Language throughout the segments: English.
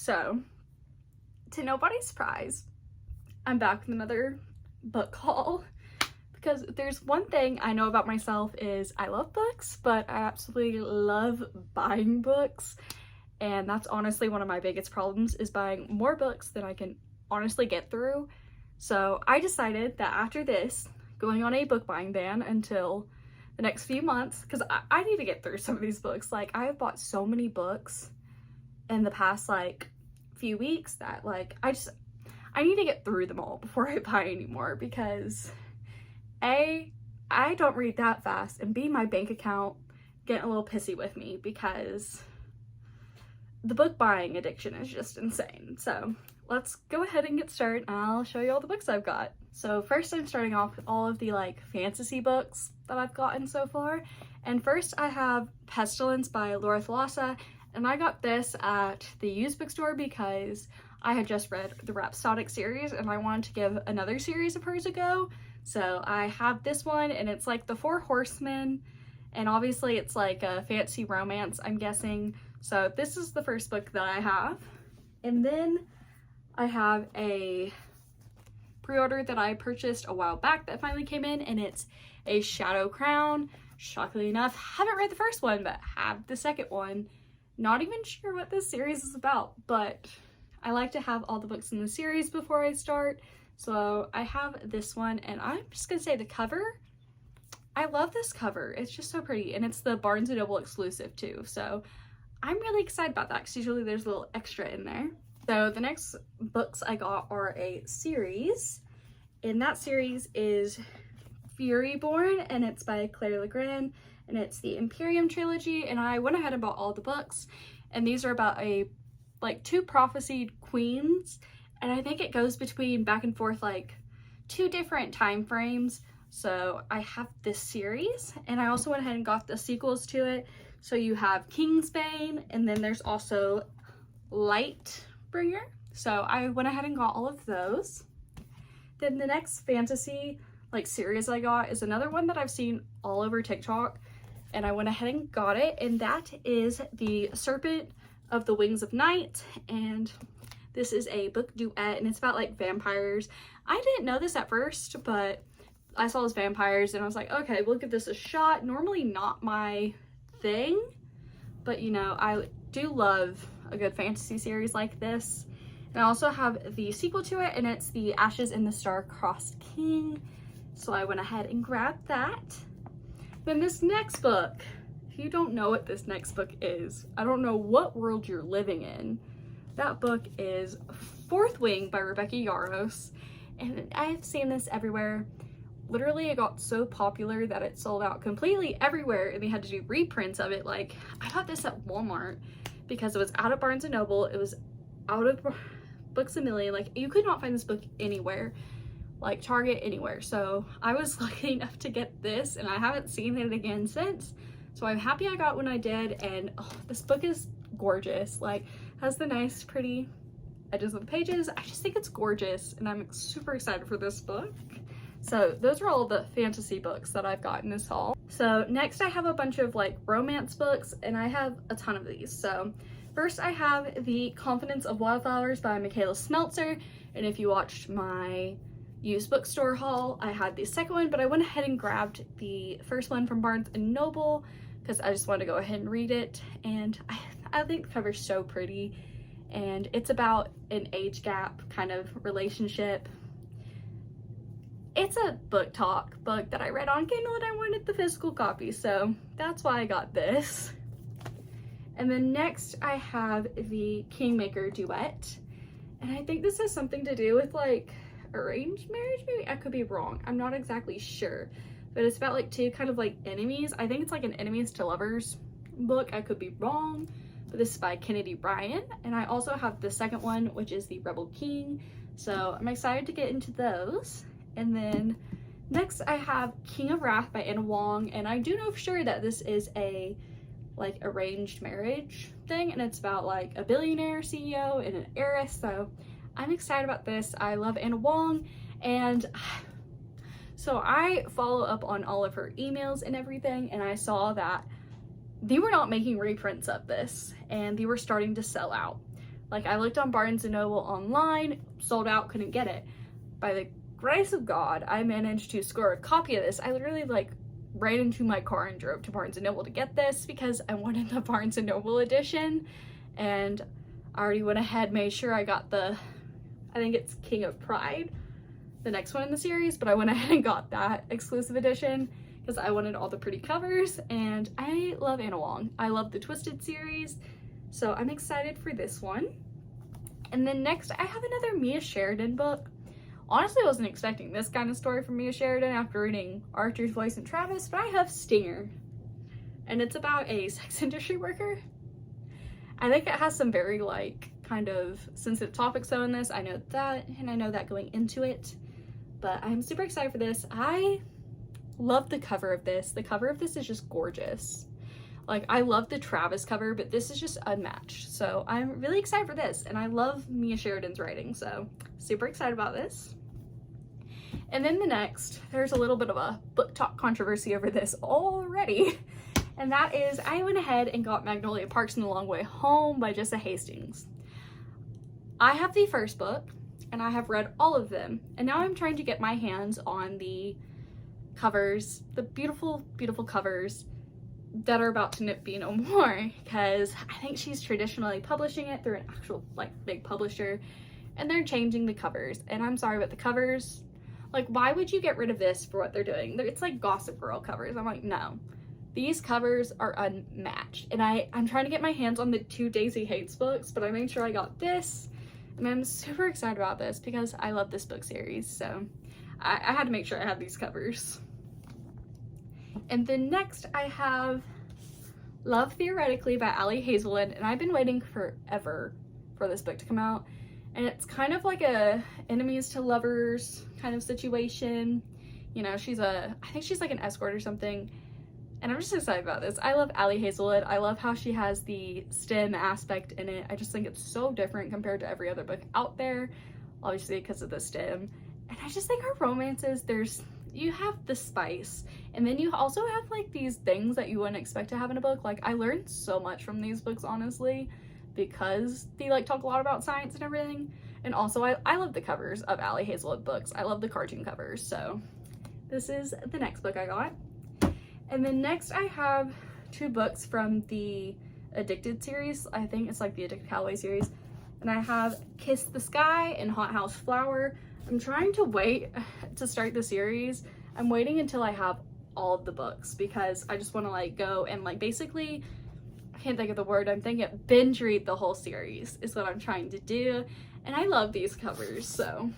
So, to nobody's surprise, I'm back with another book haul because there's one thing I know about myself is I love books, but I absolutely love buying books, and that's honestly one of my biggest problems is buying more books than I can honestly get through. So I decided that after this, going on a book buying ban until the next few months, because I need to get through some of these books. Like, I have bought so many books in the past like few weeks that like I need to get through them all before I buy anymore, because A, I don't read that fast, and B, my bank account getting a little pissy with me because the book buying addiction is just insane. So let's go ahead and get started, and I'll show you all the books I've got. So first I'm starting off with all of the like fantasy books that I've gotten so far. And first I have Pestilence by Laura Thalassa, and I got this at the used bookstore because I had just read the Rhapsodic series and I wanted to give another series of hers a go. So I have this one, and it's like the Four Horsemen, and obviously it's like a fantasy romance, I'm guessing. So this is the first book that I have. And then I have a pre-order that I purchased a while back that finally came in, and it's a Shadow Crown. Shockingly enough, haven't read the first one, but have the second one. Not even sure what this series is about, but I like to have all the books in the series before I start. So I have this one, and I'm just gonna say the cover, I love this cover. It's just so pretty, and it's the Barnes & Noble exclusive too. So I'm really excited about that because usually there's a little extra in there. So the next books I got are a series, and that series is Furyborn, and it's by Claire Legrand, and it's the Imperium trilogy. And I went ahead and bought all the books, and these are about two prophesied queens, and I think it goes between back and forth like 2 different time frames. So I have this series, and I also went ahead and got the sequels to it. So you have Kingsbane, and then there's also Lightbringer. So I went ahead and got all of those. Then the next fantasy series I got is another one that I've seen all over TikTok, and I went ahead and got it, and that is The Serpent of the Wings of Night. And this is a book duet, and it's about like vampires. I didn't know this at first, but I saw those vampires and I was like, okay, we'll give this a shot. Normally not my thing, but you know, I do love a good fantasy series like this. And I also have the sequel to it, and it's The Ashes in the Star-Crossed King. So I went ahead and grabbed that. Then this next book, if you don't know what this next book is, I don't know what world you're living in. That book is Fourth Wing by Rebecca Yarros, and I've seen this everywhere. Literally, it got so popular that it sold out completely everywhere, and they had to do reprints of it. Like, I got this at Walmart because it was out of Barnes & Noble, it was out of Books A Million. Like, you could not find this book anywhere, like Target, anywhere. So I was lucky enough to get this, and I haven't seen it again since. So I'm happy I got when I did, and oh, this book is gorgeous. Like, has the nice pretty edges of the pages. I just think it's gorgeous, and I'm super excited for this book. So those are all the fantasy books that I've got in this haul. So next I have a bunch of like romance books, and I have a ton of these. So first I have The Confidence of Wildflowers by Michaela Smeltzer, and if you watched my used bookstore haul, I had the second one, but I went ahead and grabbed the first one from Barnes & Noble because I just wanted to go ahead and read it, and I think the cover's so pretty, and it's about an age gap kind of relationship. It's a book talk book that I read on Kindle, and I wanted the physical copy, so that's why I got this. And then next I have the Kingmaker duet, and I think this has something to do with like arranged marriage, maybe? I could be wrong, I'm not exactly sure, but it's about like 2 kind of like enemies. I think it's like an enemies to lovers book, I could be wrong, but this is by Kennedy Bryan. And I also have the second one, which is The Rebel King, so I'm excited to get into those. And then next I have King of Wrath by Anna Wong, and I do know for sure that this is a like arranged marriage thing, and it's about like a billionaire CEO and an heiress, so I'm excited about this. I love Anna Wong, and so I follow up on all of her emails and everything, and I saw that they were not making reprints of this, and they were starting to sell out. Like, I looked on Barnes & Noble online, sold out, couldn't get it. By the grace of God, I managed to score a copy of this. I literally, like, ran into my car and drove to Barnes & Noble to get this because I wanted the Barnes & Noble edition, and I already went ahead, made sure I got the, I think it's King of Pride, the next one in the series, but I went ahead and got that exclusive edition because I wanted all the pretty covers, and I love Ana Huang. I love the Twisted series, so I'm excited for this one. And then next, I have another Mia Sheridan book. Honestly, I wasn't expecting this kind of story from Mia Sheridan after reading Archer's Voice and Travis, but I have Stinger, and it's about a sex industry worker. I think it has some very, like, kind of sensitive topics though in this. I know that, and I know that going into it, but I'm super excited for this. I love the cover of this. The cover of this is just gorgeous. Like, I love the Travis cover, but this is just unmatched. So I'm really excited for this, and I love Mia Sheridan's writing, so super excited about this. And then the next, there's a little bit of a book talk controversy over this already, and that is I went ahead and got Magnolia Parks and the Long Way Home by Jessa Hastings. I have the first book, and I have read all of them, and now I'm trying to get my hands on the covers, the beautiful, beautiful covers that are about to be no more, because I think she's traditionally publishing it through an actual, like, big publisher, and they're changing the covers, and I'm sorry, but the covers, like, why would you get rid of this for what they're doing? It's like Gossip Girl covers. I'm like, no. These covers are unmatched, and I'm trying to get my hands on the 2 Daisy Hates books, but I made sure I got this, and I'm super excited about this because I love this book series, so I had to make sure I had these covers. And then next I have Love Theoretically by Ali Hazelwood, and I've been waiting forever for this book to come out, and it's kind of like a enemies to lovers kind of situation. You know, I think she's like an escort or something, and I'm just excited about this. I love Ali Hazelwood. I love how she has the STEM aspect in it. I just think it's so different compared to every other book out there, obviously because of the STEM, and I just think her romances, you have the spice, and then you also have like these things that you wouldn't expect to have in a book. Like, I learned so much from these books, honestly, because they like talk a lot about science and everything. And also I love the covers of Ali Hazelwood books. I love the cartoon covers. So this is the next book I got. And then next I have 2 books from the Addicted series. I think it's like the Addicted Callaway series. And I have Kiss the Sky and Hot House Flower. I'm trying to wait to start the series. I'm waiting until I have all of the books because I just want to like go and like basically, I can't think of the word, I'm thinking binge read the whole series is what I'm trying to do. And I love these covers, so.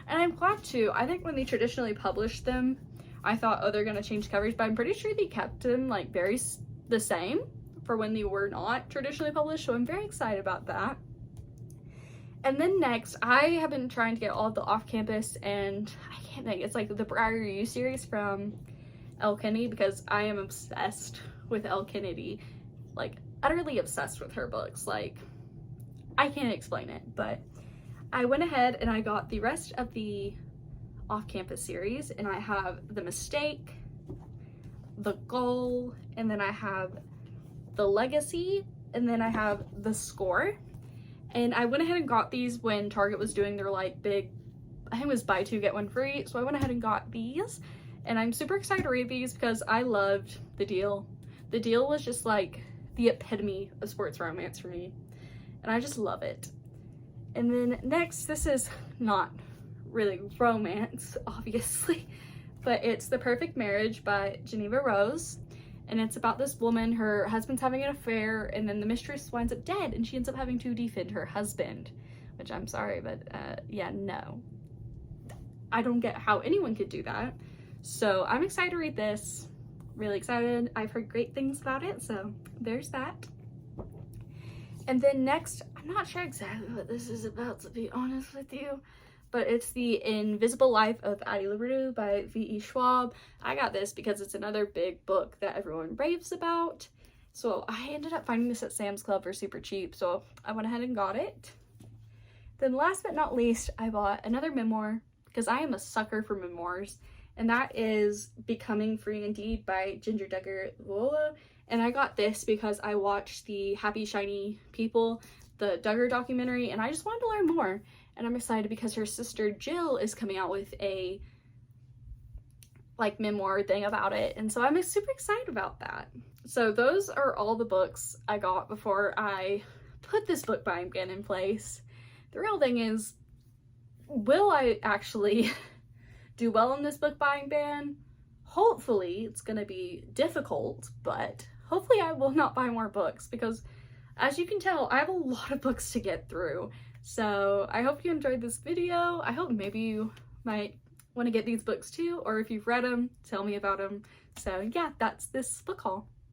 And I'm glad too. I think when they traditionally published them, I thought, oh, they're gonna change covers, but I'm pretty sure they kept them like very the same for when they were not traditionally published, so I'm very excited about that. And then next, I have been trying to get all of the off-campus, and I can't think, it's like the Briar U series from Elle Kennedy, because I am obsessed with Elle Kennedy, like utterly obsessed with her books. Like, I can't explain it, but I went ahead and I got the rest of the off-campus series, and I have The Mistake, The Goal, and then I have The Legacy, and then I have The Score. And I went ahead and got these when Target was doing their like big, I think it was buy 2 get 1 free, so I went ahead and got these, and I'm super excited to read these because I loved The Deal. The Deal was just like the epitome of sports romance for me, and I just love it. And then next, this is not really romance, obviously, but it's The Perfect Marriage by Geneva Rose. And it's about this woman, her husband's having an affair, and then the mistress winds up dead, and she ends up having to defend her husband, which I'm sorry, but yeah, no. I don't get how anyone could do that. So I'm excited to read this, really excited. I've heard great things about it, so there's that. And then next, I'm not sure exactly what this is about, to be honest with you, but it's The Invisible Life of Addie LaRue by V.E. Schwab. I got this because it's another big book that everyone raves about. So I ended up finding this at Sam's Club for super cheap, so I went ahead and got it. Then last but not least, I bought another memoir because I am a sucker for memoirs, and that is Becoming Free Indeed by Ginger Duggar Luola. And I got this because I watched the Happy Shiny People the Duggar documentary, and I just wanted to learn more. And I'm excited because her sister Jill is coming out with a like memoir thing about it, and so I'm super excited about that. So those are all the books I got before I put this book buying ban in place. The real thing is, will I actually do well in this book buying ban? Hopefully. It's gonna be difficult, but hopefully I will not buy more books, because as you can tell, I have a lot of books to get through. So I hope you enjoyed this video. I hope maybe you might want to get these books too, or if you've read them, tell me about them. So yeah, that's this book haul.